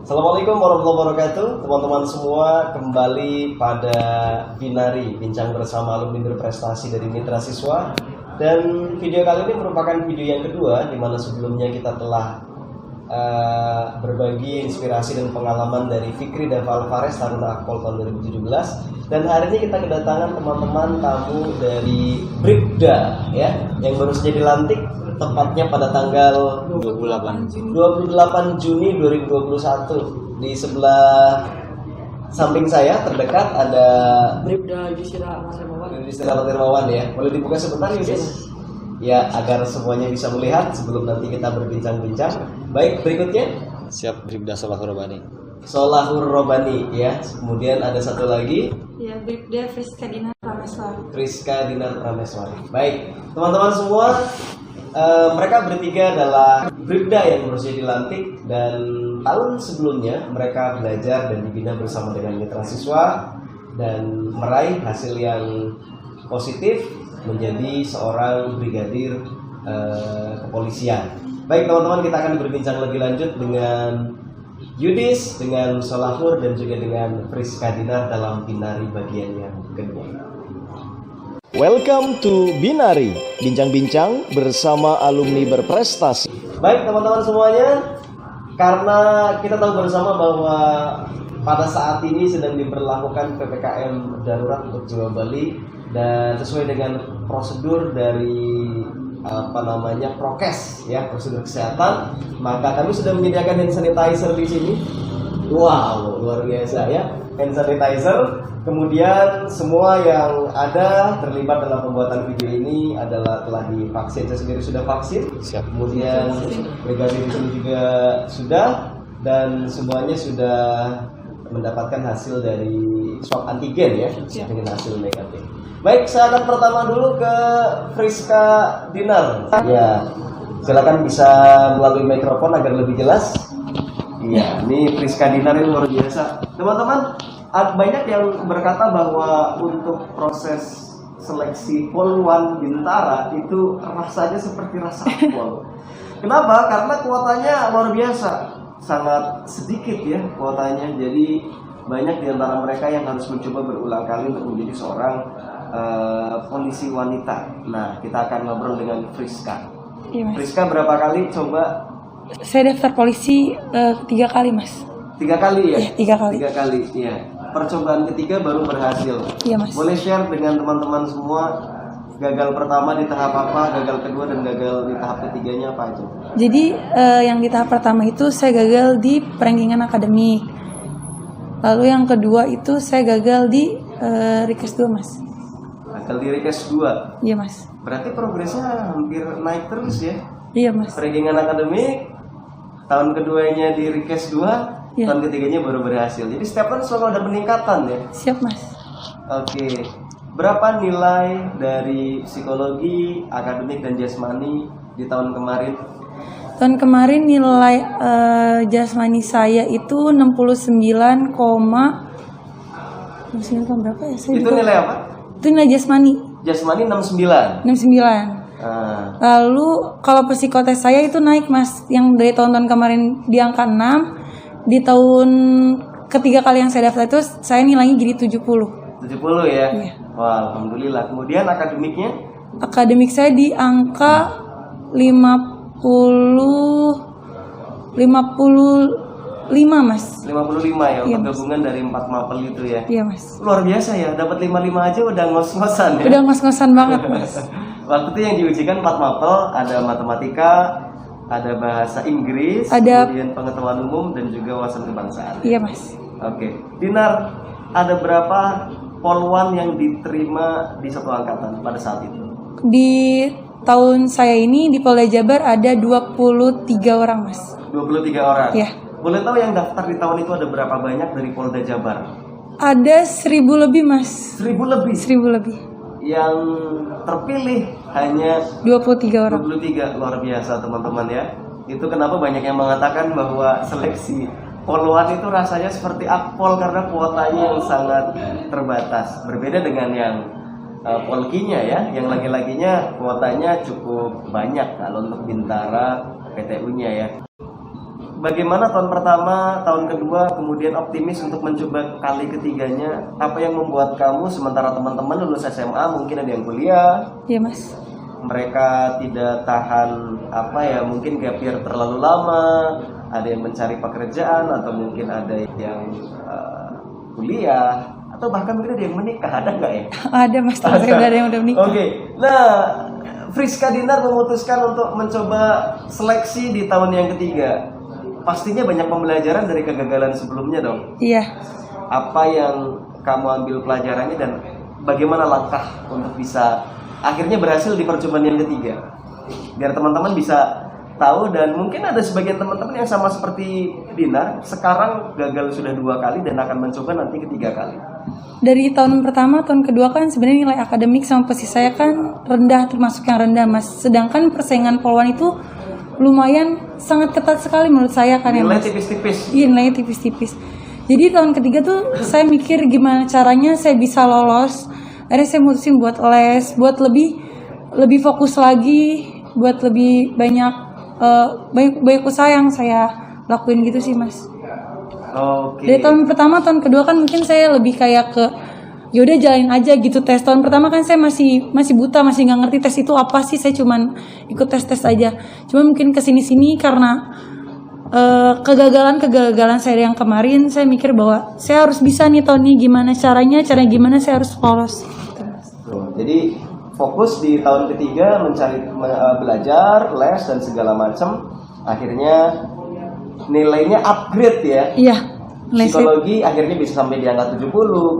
Assalamualaikum warahmatullahi wabarakatuh. Teman-teman semua, kembali pada Binari, bincang bersama alumni berprestasi dari Mitra Siswa. Dan video kali ini merupakan video yang kedua, di mana sebelumnya kita telah berbagi inspirasi dan pengalaman dari Fikri dan Alvarez Taruna Akpol tahun 2017. Dan hari ini kita kedatangan teman-teman tamu dari Bribda ya, yang baru saja dilantik tepatnya pada tanggal 28 Juni 2021. Di sebelah samping saya terdekat ada Bribda Yusira Hermawan ya. Boleh dibuka sebentar Yudis? Ya, agar semuanya bisa melihat sebelum nanti kita berbincang-bincang. Baik, berikutnya. Siap, Bribda Solahur Robani ya. Kemudian ada satu lagi. Ya, Bribda Friska Dinar Prameswari. Baik, teman-teman semua, mereka bertiga adalah Bribda yang baru saja dilantik, dan tahun sebelumnya mereka belajar dan dibina bersama dengan Mitra Siswa dan meraih hasil yang positif menjadi seorang brigadir kepolisian. Baik teman-teman, kita akan berbincang lebih lanjut dengan Yudis, dengan Solahur, dan juga dengan Friska Dinar dalam Binari bagian yang kedua. Welcome to Binari, bincang-bincang bersama alumni berprestasi. Baik teman-teman semuanya, karena kita tahu bersama bahwa pada saat ini sedang diberlakukan PPKM darurat untuk Jawa Bali, dan sesuai dengan prosedur dari prokes ya, prosedur kesehatan, maka kami sudah menyediakan hand sanitizer di sini. Wow, luar biasa ya, hand sanitizer. Kemudian semua yang ada terlibat dalam pembuatan video ini adalah telah divaksin. Saya sendiri sudah vaksin. Siap. Kemudian brigadir di sini juga sudah, dan semuanya sudah mendapatkan hasil dari swab antigen ya, dengan hasil negatif. Baik, saya akan pertama dulu ke Friska Dinar. Ya, silakan bisa melalui mikrofon agar lebih jelas. Iya, ini Friska Dinar ini luar biasa. Teman-teman, banyak yang berkata bahwa untuk proses seleksi Polwan Bintara itu rasanya seperti rasa Akpol. Kenapa? Karena kuotanya luar biasa, sangat sedikit ya kuotanya. Jadi banyak di antara mereka yang harus mencoba berulang kali untuk menjadi seorang polisi wanita. Nah, kita akan ngobrol dengan Friska. Iya, Mas. Friska, berapa kali coba? Saya daftar polisi 3 kali, Mas. 3 kali ya? Iya, 3 kali. 3 kali, iya. Percobaan ketiga baru berhasil. Iya, Mas. Boleh share dengan teman-teman semua, gagal pertama di tahap apa, gagal kedua, dan gagal di tahap ketiganya apa aja? Jadi yang di tahap pertama itu saya gagal di perenggingan akademik. Lalu yang kedua itu saya gagal di Rikes 2, Mas. Gagal di Rikes 2? Iya, Mas. Berarti progresnya hampir naik terus ya? Iya, Mas. Perenggingan akademik, tahun keduanya di Rikes 2, ya. Tahun ketiganya baru berhasil. Jadi setiap tahun selalu ada peningkatan ya? Siap, Mas. Oke. Berapa nilai dari psikologi, akademik, dan jasmani di tahun kemarin? Tahun kemarin nilai jasmani saya itu 69, berapa ya? Saya Itu juga, nilai apa? itu nilai jasmani. Jasmani 69. 69. Lalu kalau psikotes saya itu naik, Mas. Yang dari tahun-tahun kemarin di angka 6, di tahun ketiga kali yang saya daftar itu saya nilainya jadi 70. 70 ya? Iya. Wah, alhamdulillah. Kemudian akademiknya? Akademik saya di angka 55, Mas. 55 ya, Iya, untuk gabungan dari 4 mapel itu ya? Iya, Mas. Luar biasa ya, dapat 55 aja udah ngos-ngosan ya? Udah ngos-ngosan banget, Mas. Waktu itu yang diujikan 4 mapel, ada matematika, ada bahasa Inggris, ada kemudian pengetahuan umum, dan juga wawasan kebangsaan. Iya, Mas. Oke. Dinar, ada berapa polwan yang diterima di satu angkatan pada saat itu? Di tahun saya ini di Polda Jabar ada 23 orang, Mas. 23 orang? Iya. Boleh tahu yang daftar di tahun itu ada berapa banyak dari Polda Jabar? Ada 1000 lebih, Mas. 1000 lebih? 1000 lebih. Yang terpilih hanya 23 orang. 23, luar biasa teman-teman ya. Itu kenapa banyak yang mengatakan bahwa seleksi Polwan itu rasanya seperti Akpol karena kuotanya yang sangat terbatas. Berbeda dengan yang Polkinya ya, yang laki-lakinya kuotanya cukup banyak. Kalau untuk Bintara PTU-nya ya. Bagaimana tahun pertama, tahun kedua, kemudian optimis untuk mencoba kali ketiganya? Apa yang membuat kamu sementara teman-teman lulus SMA mungkin ada yang kuliah? Iya mas. Mereka tidak tahan mungkin gap year terlalu lama, ada yang mencari pekerjaan atau mungkin ada yang kuliah atau bahkan mungkin ada yang menikah, ada nggak ya? Ada mas, teman saya udah ada yang udah menikah. Oke. Nah, Friska Dinar memutuskan untuk mencoba seleksi di tahun yang ketiga. Pastinya banyak pembelajaran dari kegagalan sebelumnya dong. Iya. Apa yang kamu ambil pelajarannya dan bagaimana langkah untuk bisa akhirnya berhasil di percobaan yang ketiga? Biar teman-teman bisa tahu dan mungkin ada sebagian teman-teman yang sama seperti Dinar sekarang gagal sudah 2 kali dan akan mencoba nanti ketiga kali. Dari tahun pertama, tahun kedua kan sebenarnya nilai akademik sama pesis saya kan rendah, termasuk yang rendah mas. Sedangkan persaingan poluan itu lumayan sangat ketat sekali menurut saya kan. Nilai tipis-tipis. Iya, nilainya tipis-tipis. Jadi tahun ketiga tuh saya mikir gimana caranya saya bisa lolos. Akhirnya saya mutusin buat les, buat lebih fokus lagi, buat lebih banyak banyak usaha yang saya lakuin gitu sih mas. Oke. Dari tahun pertama, tahun kedua kan mungkin saya lebih kayak ke yaudah jalanin aja gitu tes. Tahun pertama kan saya masih buta, masih nggak ngerti tes itu apa sih. Saya cuman ikut tes aja. Cuma mungkin kesini karena kegagalan saya yang kemarin, saya mikir bahwa saya harus bisa nih tahun ini gimana caranya gimana saya harus lolos. Jadi fokus di tahun ketiga mencari belajar, les dan segala macam. Akhirnya nilainya upgrade ya. Iya. Psikologi akhirnya bisa sampai di angka 70,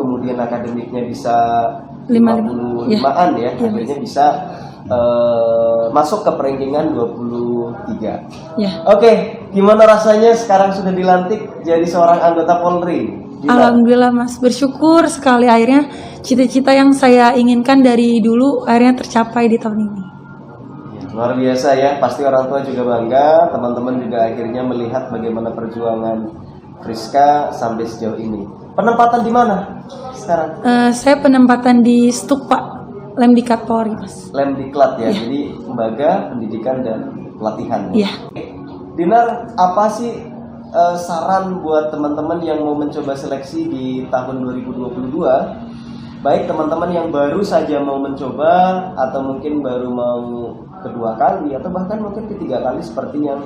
kemudian akademiknya bisa 55-an ya. Akhirnya bisa masuk ke peringkingan 23. Ya. Oke, gimana rasanya sekarang sudah dilantik jadi seorang anggota Polri? Alhamdulillah mas, bersyukur sekali akhirnya cita-cita yang saya inginkan dari dulu akhirnya tercapai di tahun ini. Luar biasa ya, pasti orang tua juga bangga, teman-teman juga akhirnya melihat bagaimana perjuangan Friska sampai sejauh ini. Penempatan di mana sekarang? Saya penempatan di Stuk Pak, Lemdiklat Polri mas. Lemdiklat ya, jadi lembaga pendidikan dan pelatihan. Iya. Dinar, apa sih saran buat teman-teman yang mau mencoba seleksi di tahun 2022? Baik teman-teman yang baru saja mau mencoba atau mungkin baru mau kedua kali atau bahkan mungkin ketiga kali seperti yang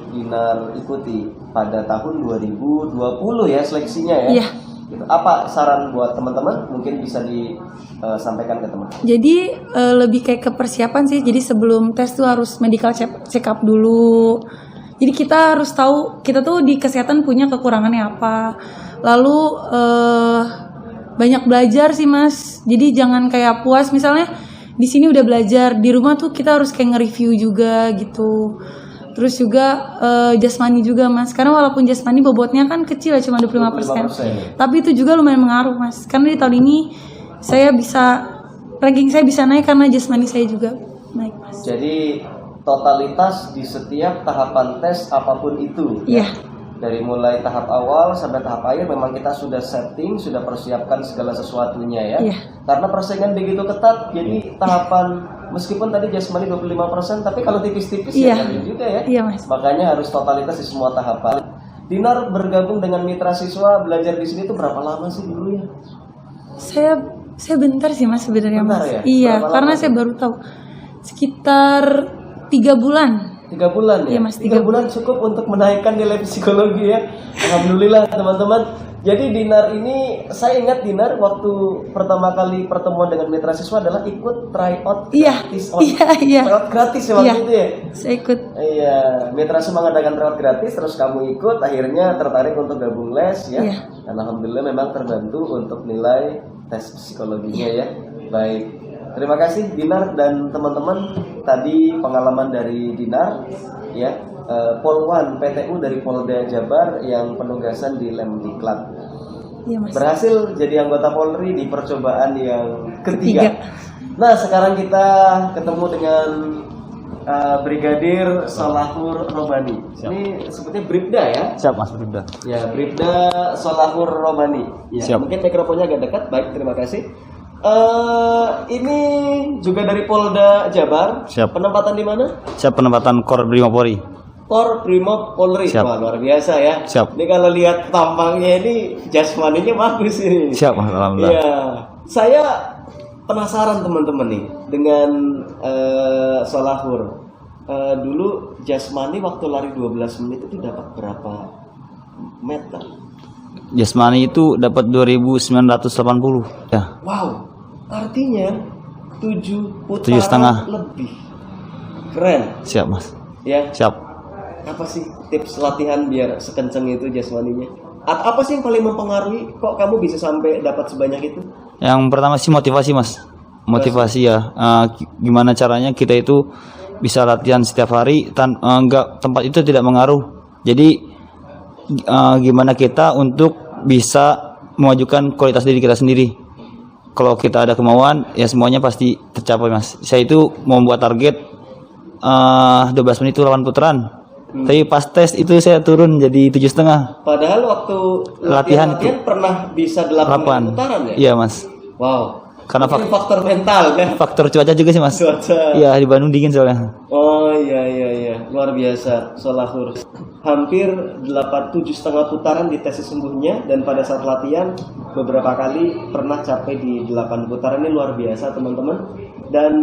Dinar ikuti pada tahun 2020 ya seleksinya ya. Iya. Gitu. Apa saran buat teman-teman? Mungkin bisa disampaikan ke teman. Jadi lebih kayak ke persiapan sih. Jadi sebelum tes tuh harus medical check up dulu. Jadi kita harus tahu kita tuh di kesehatan punya kekurangannya apa. Lalu banyak belajar sih mas. Jadi jangan kayak puas misalnya di sini udah belajar, di rumah tuh kita harus kayak nge-review juga gitu. Terus juga jasmani juga mas. Karena walaupun jasmani bobotnya kan kecil ya, cuma 25%. Tapi itu juga lumayan mengaruh mas. Karena di tahun ini ranking saya bisa naik karena jasmani saya juga naik mas. Jadi totalitas di setiap tahapan tes apapun itu. Iya. Dari mulai tahap awal sampai tahap akhir memang kita sudah setting, sudah persiapkan segala sesuatunya ya. Iya. Karena persaingan begitu ketat, jadi tahapan meskipun tadi jasmani 25%, tapi kalau tipis-tipis iya. Ya juga ya. Iya mas. Makanya harus totalitas di semua tahapan. Dinar bergabung dengan mitra siswa belajar di sini itu berapa lama sih dulu ya? Saya bentar sih mas sebenarnya mas. Ya? Iya, karena saya baru tahu sekitar 3 bulan. 3 bulan ya? Iya mas, 3 bulan cukup untuk menaikkan nilai psikologi ya. Alhamdulillah teman-teman. Jadi Dinar ini, saya ingat Dinar waktu pertama kali pertemuan dengan mitra siswa adalah ikut tryout gratis. Iya. Tryout gratis ya waktu itu ya? Saya ikut. Iya, mitra siswa mengadakan tryout gratis, terus kamu ikut, akhirnya tertarik untuk gabung les ya. Iya. Dan alhamdulillah memang terbantu untuk nilai tes psikologinya ya. Baik. Terima kasih Dinar dan teman-teman. Tadi pengalaman dari Dinar ya, Polwan PTU dari Polda Jabar yang penugasan di Lemdiklat. Iya, Mas. Berhasil jadi anggota Polri di percobaan yang ketiga. Nah, sekarang kita ketemu dengan Brigadir Solahur Robani. Siap. Ini sebutnya Bribda ya? Siap Mas Bribda. Ya, Bribda Solahur Robani. Ya, Siap. mungkin mikrofonnya agak dekat. Baik, terima kasih. Ini juga dari Polda Jabar. Siap. Penempatan di mana? Siap penempatan Kor Brimopori. Kor Brimob Polri. Siap. Wah, luar biasa ya. Siap. Ini kalau lihat tampangnya ini jasmaninya bagus ini. Siap Mas, alhamdulillah. Iya. Saya penasaran teman-teman nih dengan Solahur. Dulu jasmani waktu lari 12 menit itu dapat berapa meter? Jasmani itu dapat 2.980 ya. Wow, artinya 7 putaran 7,5. lebih. Keren, Siap Mas. ya. Siap. Apa sih tips latihan biar sekenceng itu jasmaninya? Apa sih yang paling mempengaruhi kok kamu bisa sampai dapat sebanyak itu? Yang pertama sih motivasi Mas. Motivasi ya. Gimana caranya kita itu bisa latihan setiap hari enggak, tempat itu tidak mengaruh. Jadi gimana kita untuk bisa memajukan kualitas diri kita sendiri. Kalau kita ada kemauan ya semuanya pasti tercapai Mas. Saya itu mau membuat target 12 menit itu 8 putaran. Tapi pas tes itu saya turun jadi 7,5. Padahal waktu Latihan pernah bisa 8 putaran ya? Iya Mas. Wow. Karena Mungkin faktor mental kan? faktor cuaca juga sih Mas. Cuaca. Iya di Bandung dingin soalnya. Oh iya, luar biasa Solahur. Hampir 7,5 putaran di tes sesungguhnya, dan pada saat latihan beberapa kali pernah capai di 8 putaran. Ini luar biasa teman-teman. Dan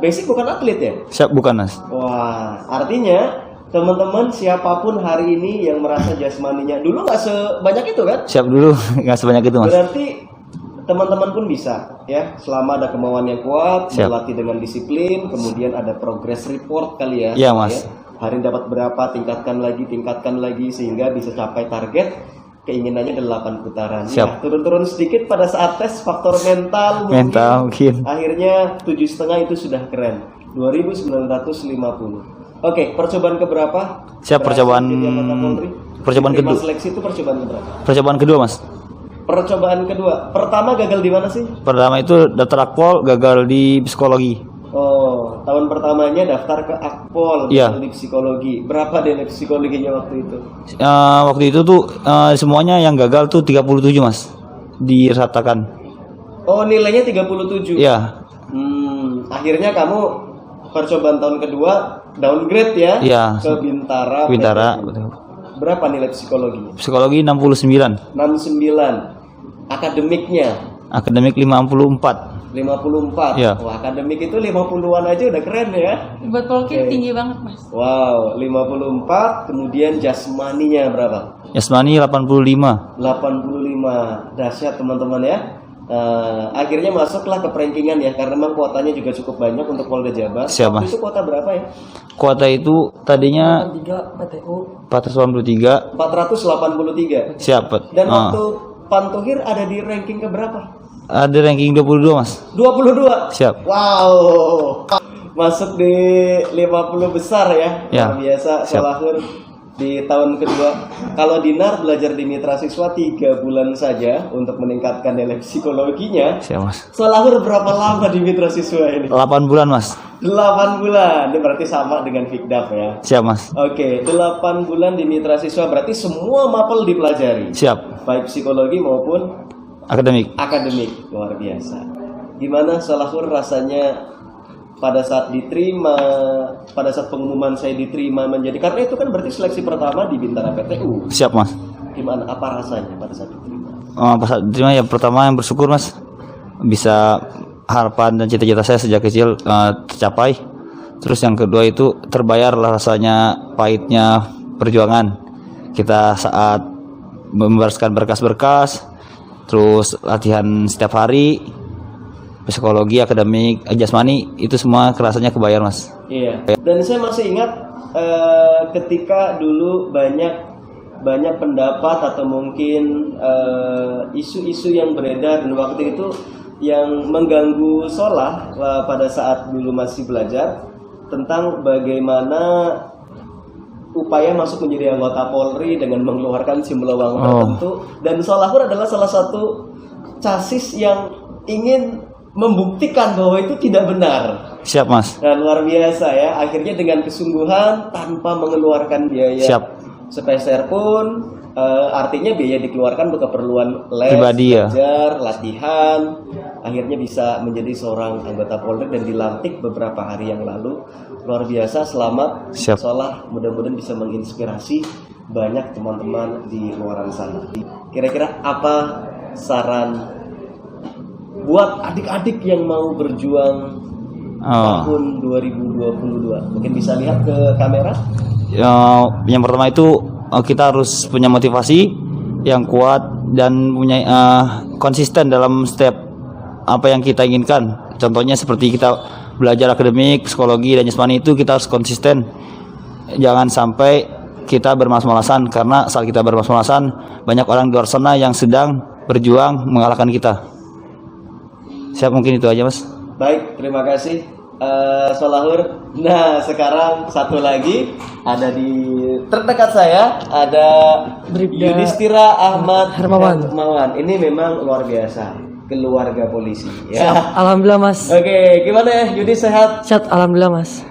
basic bukan atlet ya? Siap bukan Mas? Wah, artinya teman-teman siapapun hari ini yang merasa jasmaninya dulu nggak sebanyak itu kan? Siap dulu nggak sebanyak itu Mas. Berarti teman-teman pun bisa ya, selama ada kemauan yang kuat, Siap. berlatih dengan disiplin, kemudian ada progress report kali ya. Iya, Mas. Ya. Hari ini dapat berapa, tingkatkan lagi sehingga bisa capai target keinginannya 8 putaran. Siap. Ya, turun-turun sedikit pada saat tes, faktor mental Mungkin. Akhirnya 7,5 itu sudah keren. 2.950. Oke, percobaan keberapa? Siap, percobaan kedua. kedua. Seleksi itu percobaan keberapa? Percobaan kedua Mas. Percobaan kedua. Pertama gagal di mana sih? Pertama itu daftar akpol, gagal di psikologi. Oh, tahun pertamanya daftar ke Akpol, Iya. gagal di psikologi. Berapa nilai psikologinya waktu itu? Waktu itu tuh semuanya yang gagal tuh 37 Mas. Diratakan. Oh, nilainya 37. Iya. Akhirnya kamu percobaan tahun kedua downgrade ya? Iya. Ke Bintara. Bintara. PTU. Betul. Berapa nilai psikologinya? Psikologi 69. 69. Akademiknya Akademik 54. 54. Iya. Wah, akademik itu 50-an aja udah keren ya. Buat polki tinggi banget Mas. Wow, 54. Kemudian jasmaninya berapa? Yasmani 85. 85. Dahsyat teman-teman ya. Akhirnya masuklah ke rankingan ya, karena memang kuotanya juga cukup banyak untuk Polda Jabar. Siap, Waktu Mas. itu kuota berapa ya? Kuota itu tadinya 3 PTU 483. 483. Siap. Dan waktu Pantuhir ada di ranking ke berapa? Ada ranking 22 Mas. 22. Siap. Wow. Masuk di 50 besar ya. Ya. Luar biasa Siap. Solahur di tahun kedua. Kalau Dinar belajar di Mitra Siswa 3 bulan saja untuk meningkatkan nilai psikologinya. Siap Mas. Solahur berapa lama di Mitra Siswa ini? 8 bulan Mas. 8 bulan. Ini berarti sama dengan Fikdaf ya. Siap Mas. Oke, 8 bulan di Mitra Siswa berarti semua mapel dipelajari. Siap. Baik psikologi maupun Akademik. akademik. Luar biasa. Gimana Solahur rasanya pada saat diterima, pada saat pengumuman saya diterima menjadi, karena itu kan berarti seleksi pertama di Bintara PTU. Siap Mas. Gimana, apa rasanya pada saat diterima? Pas saat diterima ya pertama yang bersyukur Mas. Bisa harapan dan cita-cita saya sejak kecil tercapai. Terus yang kedua itu terbayar lah rasanya pahitnya perjuangan kita saat membalaskan berkas-berkas, terus latihan setiap hari, psikologi, akademik, jasmani, itu semua kerasanya kebayar Mas. Iya. Dan saya masih ingat ketika dulu banyak pendapat atau mungkin isu-isu yang beredar dan waktu itu yang mengganggu Solah pada saat dulu masih belajar tentang bagaimana upaya masuk menjadi anggota Polri dengan mengeluarkan jumlah uang tertentu, dan Solahur adalah salah satu casis yang ingin membuktikan bahwa itu tidak benar. Siap Mas. Dan luar biasa ya, akhirnya dengan kesungguhan tanpa mengeluarkan biaya Siap. sepeser pun, artinya biaya dikeluarkan untuk keperluan les, Pribadi ya. belajar, latihan, akhirnya bisa menjadi seorang anggota Polri dan dilantik beberapa hari yang lalu. Luar biasa, selamat. Siap. Seolah mudah-mudahan bisa menginspirasi banyak teman-teman di luar sana. Kira-kira apa saran buat adik-adik yang mau berjuang tahun 2022? Mungkin bisa lihat ke kamera. Yang pertama itu kita harus punya motivasi yang kuat dan punya konsisten dalam setiap apa yang kita inginkan. Contohnya seperti kita belajar akademik, psikologi dan jasmani, itu kita harus konsisten. Jangan sampai kita bermalas-malasan, karena saat kita bermalas-malasan banyak orang di luar sana yang sedang berjuang mengalahkan kita. Siap, mungkin itu aja, Mas. Baik, terima kasih Solahur. Nah, sekarang satu lagi ada di terdekat saya, ada Bribda Yudhistira Ahmad Hermawan. Ini memang luar biasa, keluarga polisi ya. Siap, alhamdulillah Mas. Oke, gimana ya Yudi, sehat? Sehat, alhamdulillah Mas.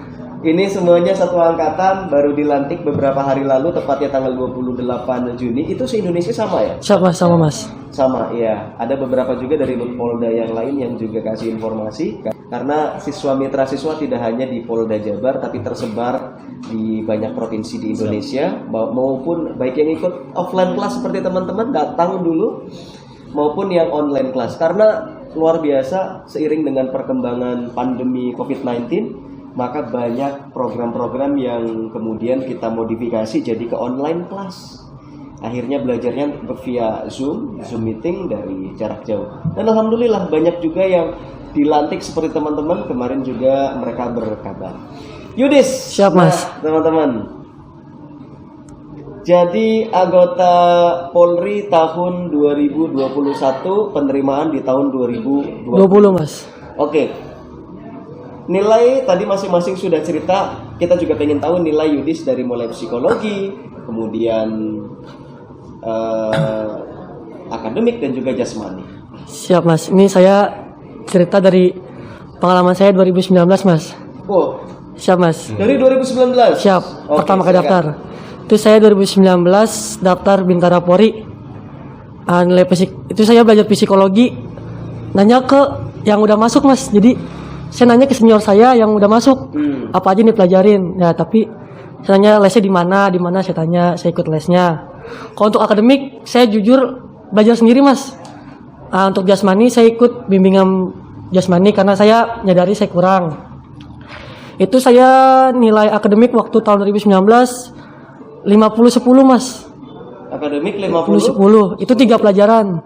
Ini semuanya satu angkatan, baru dilantik beberapa hari lalu, tepatnya tanggal 28 Juni. Itu se-Indonesia sama ya? Siap Mas, sama Mas. Sama, iya. Ada beberapa juga dari Polda yang lain yang juga kasih informasi. Karena siswa mitra siswa tidak hanya di Polda Jabar, tapi tersebar di banyak provinsi di Indonesia, maupun baik yang ikut offline kelas seperti teman-teman datang dulu, maupun yang online kelas. Karena luar biasa, seiring dengan perkembangan pandemi COVID-19, maka banyak program-program yang kemudian kita modifikasi jadi ke online kelas. Akhirnya belajarnya via Zoom meeting dari jarak jauh. Dan alhamdulillah banyak juga yang dilantik seperti teman-teman kemarin juga mereka berkabar. Yudis, Siap Mas. Teman-teman. Jadi anggota Polri tahun 2021, penerimaan di tahun 2020. 20 Mas. Oke. Nilai tadi masing-masing sudah cerita, kita juga pengen tahu nilai Yudis dari mulai psikologi, kemudian akademik dan juga jasmani. Siap Mas. Ini saya cerita dari pengalaman saya 2019 Mas. Oh, Siap Mas. dari 2019? Siap. Oke, Pertama kali silakan. daftar. Itu saya 2019 daftar Bintara Polri. Nilai itu saya belajar psikologi. Nanya ke yang udah masuk Mas. Jadi saya nanya ke senior saya yang udah masuk, apa aja nih pelajarin. Ya, tapi saya tanya lesnya di mana saya tanya, saya ikut lesnya. Kalau untuk akademik, saya jujur belajar sendiri Mas. Untuk jasmani saya ikut bimbingan jasmani karena saya nyadari saya kurang. Itu saya nilai akademik waktu tahun 2019 50-10 Mas. Akademik 50? 50-10, itu 3 pelajaran.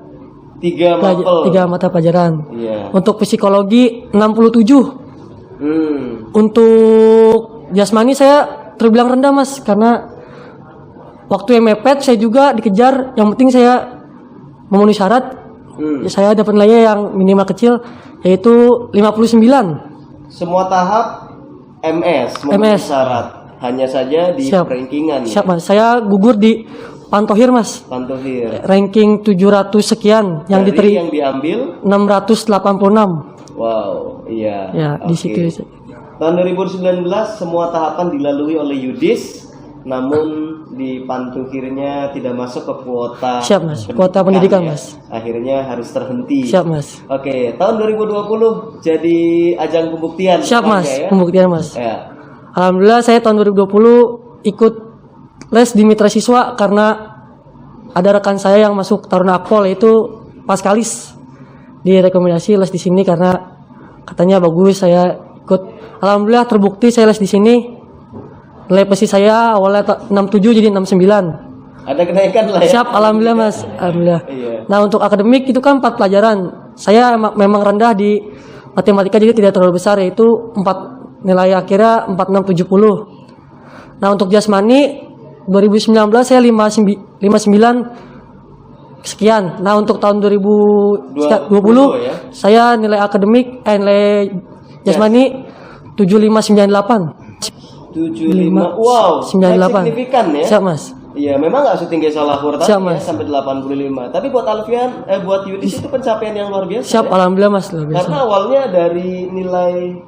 3 mapel. 3 mata pelajaran. Iya. Untuk psikologi 67. Untuk jasmani saya terbilang rendah Mas, karena waktu mepet saya juga dikejar. Yang penting saya memenuhi syarat. Saya dapat nilainya yang minimal kecil, yaitu 59. Semua tahap MS, memenuhi syarat. Hanya saja di rankingan. Siap Mas. Saya gugur di Pantohir Mas. Pantohir. Ranking 700 sekian yang yang diambil 686. Wow, iya. Ya, di situ. Tahun 2019 semua tahapan dilalui oleh Yudis, namun di Pantohirnya tidak masuk ke kuota. Siap Mas. Kuota pendidikan ya. Mas. Akhirnya harus terhenti. Siap Mas. Oke, tahun 2020 jadi ajang pembuktian. Siap Mas. Ya? Pembuktian Mas. Ya. Alhamdulillah saya tahun 2020 ikut les di mitra siswa karena ada rekan saya yang masuk Taruna Akpol, yaitu Paskalis. Direkomendasi les di sini karena katanya bagus, saya ikut. Alhamdulillah terbukti saya les di sini. Nilai PESI saya awalnya 67 jadi 69. Ada kenaikan lah ya. Siap, alhamdulillah Mas. Alhamdulillah. Iya. Nah, untuk akademik itu kan 4 pelajaran. Saya memang rendah di matematika jadi tidak terlalu besar, yaitu 4 nilai akhirnya 4670. Nah, untuk jasmani 2019 saya 59 sekian. Nah, untuk tahun 2020 ya? saya nilai akademik nilai jasmani 7598. 75. Wow, 98. signifikan ya. Siap Mas. Iya, memang nggak setinggi Solahur tadi Siap, ya, Mas. sampai 85. Tapi buat Alfian, buat Yudis itu pencapaian yang luar biasa. Siap, ya? alhamdulillah Mas, luar biasa. Karena awalnya dari nilai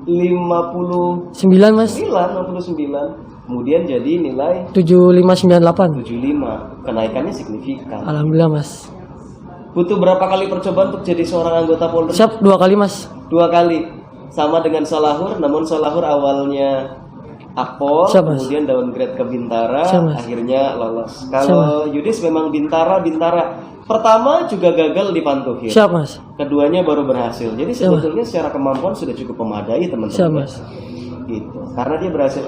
59, 9 Mas. 59, kemudian jadi nilai 7598. 75. Kenaikannya signifikan. Alhamdulillah Mas. Butuh berapa kali percobaan untuk jadi seorang anggota Polri? Siap 2 kali Mas. 2 kali. Sama dengan Solahur, namun Solahur awalnya Akpol, Siap, Mas. kemudian downgrade ke Bintara, Siap, Mas. akhirnya lolos. Kalau Yudis memang Bintara. Pertama juga gagal di Pantuhir. Siap Mas. Keduanya baru berhasil. Jadi sebetulnya secara kemampuan sudah cukup memadai Siap teman-teman. Mas. Gitu. Karena dia berhasil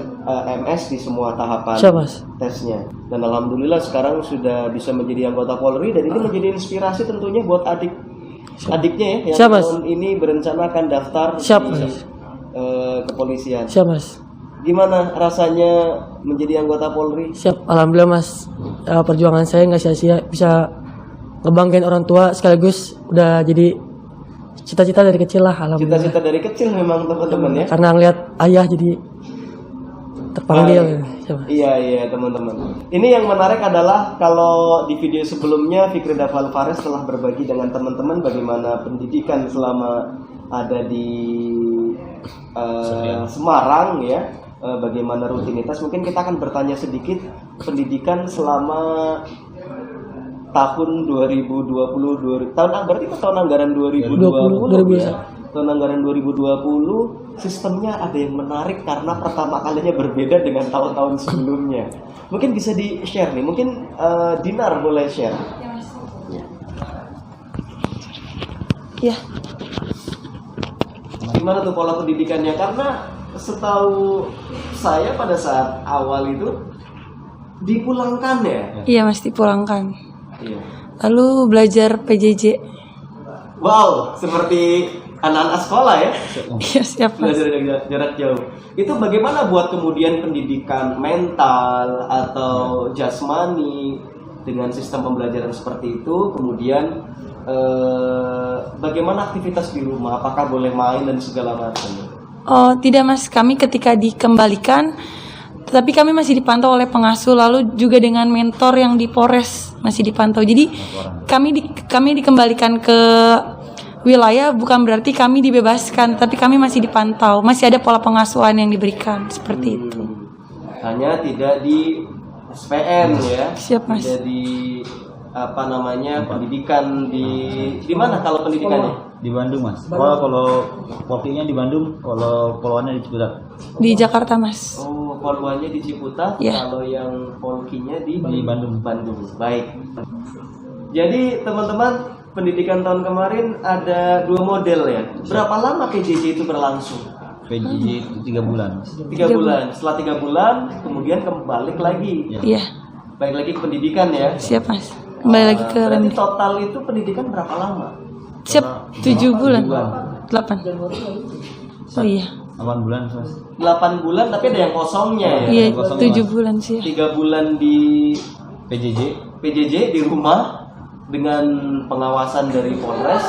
MS di semua tahapan Siap, Mas. tesnya. Dan alhamdulillah sekarang sudah bisa menjadi anggota Polri dan ini menjadi inspirasi tentunya buat adiknya ya yang Siap, Mas. tahun ini berencana akan daftar Siap, di Mas. kepolisian. Siap Mas. Gimana rasanya menjadi anggota Polri? Siap. Alhamdulillah Mas. Perjuangan saya nggak sia-sia, bisa ngebanggain orang tua sekaligus udah jadi cita-cita dari kecil lah. Alhamdulillah. Cita-cita dari kecil memang teman-teman ya. Karena ngeliat ayah jadi terpanggil. Siap. Iya teman-teman. Ini yang menarik adalah kalau di video sebelumnya Fikri Dafal Fares telah berbagi dengan teman-teman bagaimana pendidikan selama ada di Semarang ya, bagaimana rutinitas. Mungkin kita akan bertanya sedikit pendidikan selama tahun 2020 berarti tahun anggaran 2020 ya. Tahun anggaran 2020 sistemnya ada yang menarik karena pertama kalinya berbeda dengan tahun-tahun sebelumnya. Mungkin bisa di-share nih. Mungkin Dinar boleh share. Ya. Gimana tuh pola pendidikannya? Karena setahu saya pada saat awal itu dipulangkan ya. Iya Mas, dipulangkan. Iya. Lalu belajar PJJ. Wow, seperti anak-anak sekolah ya. Iya, siap Mas. Belajar jarak jauh. Itu bagaimana buat kemudian pendidikan mental atau jasmani dengan sistem pembelajaran seperti itu? Kemudian bagaimana aktivitas di rumah? Apakah boleh main dan segala macam? Oh, tidak Mas. Kami ketika dikembalikan, tetapi kami masih dipantau oleh pengasuh, lalu juga dengan mentor yang di Polres masih dipantau. Jadi kami dikembalikan ke wilayah bukan berarti kami dibebaskan, tapi kami masih dipantau, masih ada pola pengasuhan yang diberikan seperti itu. Hanya tidak di SPN ya. Siap Mas. Tidak di pendidikan di mana kalau pendidikannya? Di Bandung Mas. Kalau Polkinya di Bandung, kalau poluannya di Ciputat. Di Jakarta Mas. Oh, poluannya di Ciputat, Ya. kalau yang Polkinya di Bandung. Baik. Jadi teman-teman, pendidikan tahun kemarin ada 2 model ya. Berapa lama PJJ itu berlangsung? PJJ 3 bulan. 3 bulan. Setelah 3 bulan, kemudian kembali lagi. Iya. Balik lagi ke pendidikan ya. Siap Mas. Kembali lagi ke Berarti Remdi. total itu pendidikan berapa lama? Siap 7 bulan. 8. Oh iya. 8 bulan Mas. 8 bulan tapi ada yang kosongnya ya. Iya, kosongnya, 7 Mas. bulan sih. 3 bulan di PJJ. di rumah dengan pengawasan dari Polres.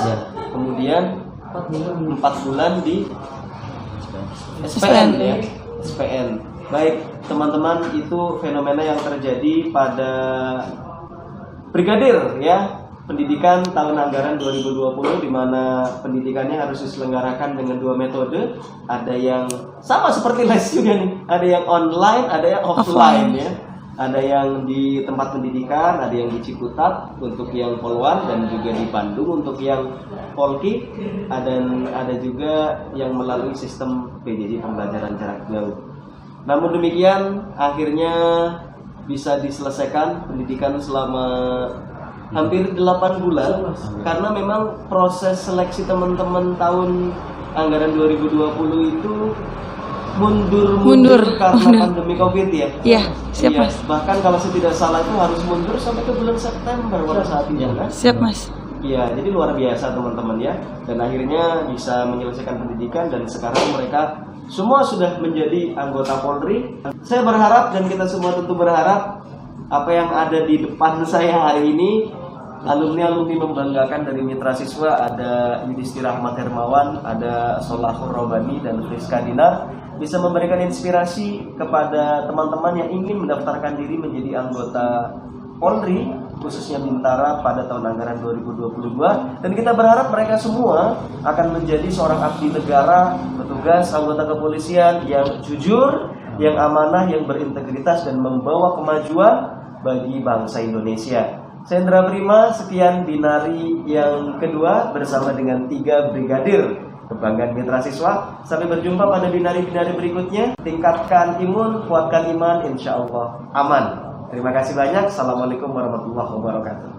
Kemudian 4 bulan di SPN ya. SPN. Baik, teman-teman, itu fenomena yang terjadi pada Brigadir ya. Pendidikan tahun anggaran 2020 di mana pendidikannya harus diselenggarakan dengan 2 metode. Ada yang sama seperti les juga nih. Ada yang online, ada yang offline ya. Ada yang di tempat pendidikan, ada yang di Ciputat untuk yang Poluan dan juga di Bandung untuk yang Polki. Ada juga yang melalui sistem PJJ pembelajaran jarak jauh. Namun demikian akhirnya bisa diselesaikan pendidikan selama hampir 8 bulan karena memang proses seleksi teman-teman tahun anggaran 2020 itu mundur karena pandemi Covid ya. Iya, siap Mas. Bahkan kalau saya tidak salah itu harus mundur sampai ke bulan September pada saat itu kan. Siap Mas. Iya, jadi luar biasa teman-teman ya. Dan akhirnya bisa menyelesaikan pendidikan dan sekarang mereka semua sudah menjadi anggota Polri. Saya berharap dan kita semua tentu berharap apa yang ada di depan saya hari ini, alumni-alumni membanggakan dari mitra siswa, ada Yudhistira Ahmad Hermawan, ada Solahur Robani dan Friska Dinar, bisa memberikan inspirasi kepada teman-teman yang ingin mendaftarkan diri menjadi anggota Polri, khususnya Bintara pada tahun anggaran 2022. Dan kita berharap mereka semua akan menjadi seorang abdi negara, petugas anggota kepolisian yang jujur, yang amanah, yang berintegritas dan membawa kemajuan bagi bangsa Indonesia. Saya Indra Prima, sekian binari yang kedua bersama dengan 3 brigadir kebanggaan mitra siswa. Sampai berjumpa pada binari-binari berikutnya. Tingkatkan imun, kuatkan iman, insya Allah aman. Terima kasih banyak. Assalamualaikum warahmatullahi wabarakatuh.